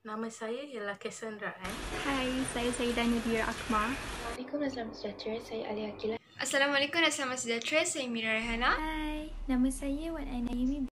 Nama saya ialah Cassandra Ann. Hai, saya Saidah Nadira Akmal. Assalamualaikum dan selamat sejahtera, saya Alia Akila. Assalamualaikum dan selamat sejahtera, saya Mira Rehana. Hai, nama saya Wan Aina Yumi.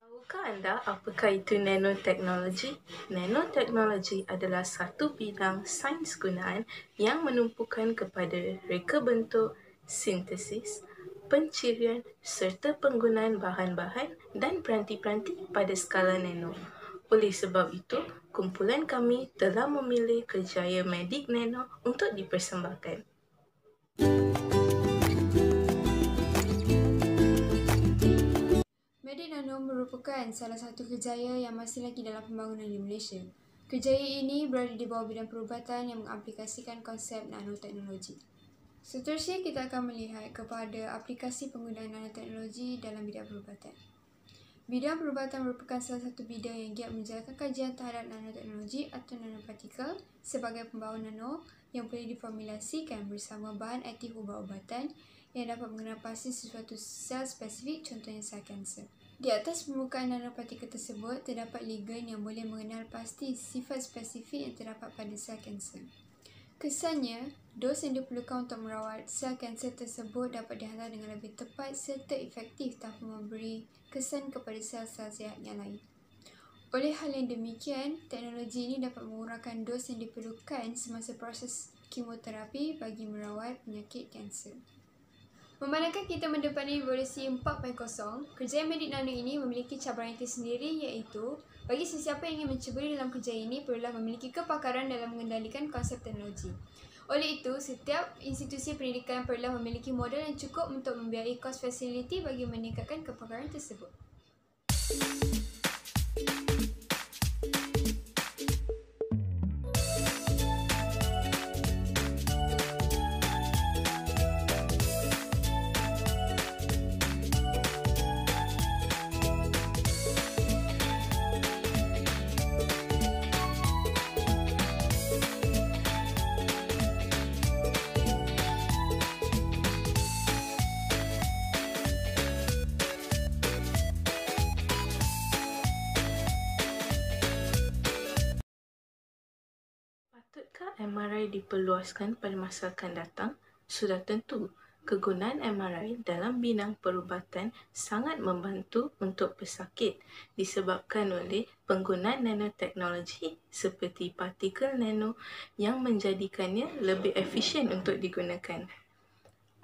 Tahukah anda apakah itu nanoteknologi? Nanoteknologi adalah satu bidang sains gunaan yang menumpukan kepada reka bentuk, sintesis, pencirian serta penggunaan bahan-bahan dan peranti-peranti pada skala nano. Oleh sebab itu, kumpulan kami telah memilih kerjaya Medic Nano untuk dipersembahkan. Medic Nano merupakan salah satu kerjaya yang masih lagi dalam pembangunan di Malaysia. Kerjaya ini berada di bawah bidang perubatan yang mengaplikasikan konsep nanoteknologi. Seterusnya, kita akan melihat kepada aplikasi penggunaan nanoteknologi dalam bidang perubatan. Bidang perubatan merupakan salah satu bidang yang giat menjalankan kajian terhadap nanoteknologi atau nanopartikel sebagai pembawa nano yang boleh diformulasikan bersama bahan aktif ubat-ubatan yang dapat mengenal pasti sesuatu sel spesifik, contohnya sel kanser. Di atas permukaan nanopartikel tersebut terdapat ligan yang boleh mengenal pasti sifat spesifik yang terdapat pada sel kanser. Kesannya, dos yang diperlukan untuk merawat sel kanser tersebut dapat dihantar dengan lebih tepat serta efektif tanpa memberi kesan kepada sel-sel sihat yang lain. Oleh hal yang demikian, teknologi ini dapat mengurangkan dos yang diperlukan semasa proses kemoterapi bagi merawat penyakit kanser. Memandangkan kita mendepani revolusi 4.0, kerjaya Medic Nano ini memiliki cabaran tersendiri, iaitu bagi sesiapa yang ingin menceburi dalam kerjaya ini perlulah memiliki kepakaran dalam mengendalikan konsep teknologi. Oleh itu, setiap institusi pendidikan perlulah memiliki modal yang cukup untuk membiayai kos fasiliti bagi meningkatkan kepakaran tersebut. Patutkah MRI diperluaskan pada masa akan datang? Sudah tentu, kegunaan MRI dalam bidang perubatan sangat membantu untuk pesakit disebabkan oleh penggunaan nanoteknologi seperti partikel nano yang menjadikannya lebih efisien untuk digunakan.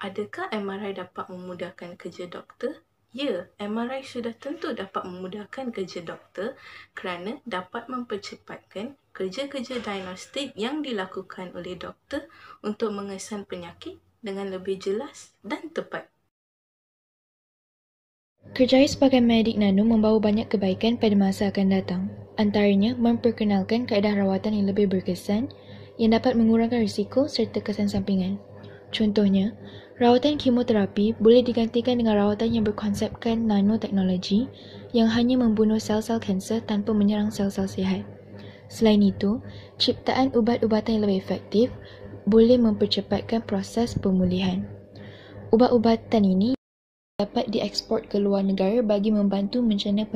Adakah MRI dapat memudahkan kerja doktor? Ya, MRI sudah tentu dapat memudahkan kerja doktor kerana dapat mempercepatkan kerja-kerja diagnostik yang dilakukan oleh doktor untuk mengesan penyakit dengan lebih jelas dan tepat. Kerjaya sebagai Medic Nano membawa banyak kebaikan pada masa akan datang. Antaranya, memperkenalkan kaedah rawatan yang lebih berkesan yang dapat mengurangkan risiko serta kesan sampingan. Contohnya, rawatan kemoterapi boleh digantikan dengan rawatan yang berkonsepkan nanoteknologi yang hanya membunuh sel-sel kanser tanpa menyerang sel-sel sihat. Selain itu, ciptaan ubat-ubatan yang lebih efektif boleh mempercepatkan proses pemulihan. Ubat-ubatan ini dapat dieksport ke luar negara bagi membantu mencerna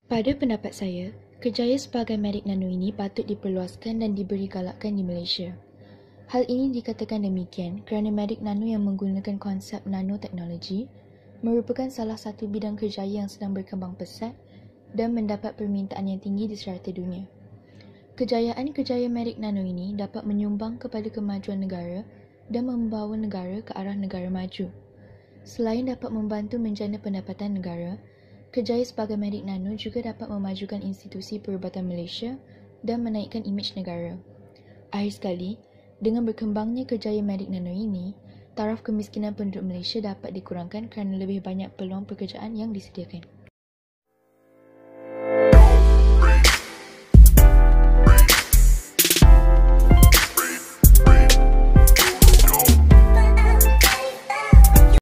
Pada pendapat saya, kerjaya sebagai Medic Nano ini patut diperluaskan dan diberi galakkan di Malaysia. Hal ini dikatakan demikian kerana Medic Nano yang menggunakan konsep nanoteknologi merupakan salah satu bidang kerjaya yang sedang berkembang pesat dan mendapat permintaan yang tinggi di serata dunia. Kejayaan kerjaya Medic Nano ini dapat menyumbang kepada kemajuan negara dan membawa negara ke arah negara maju. Selain dapat membantu menjana pendapatan negara, kerjaya sebagai Medic Nano juga dapat memajukan institusi perubatan Malaysia dan menaikkan imej negara. Akhir sekali, dengan berkembangnya kerjaya Medic Nano ini, taraf kemiskinan penduduk Malaysia dapat dikurangkan kerana lebih banyak peluang pekerjaan yang disediakan.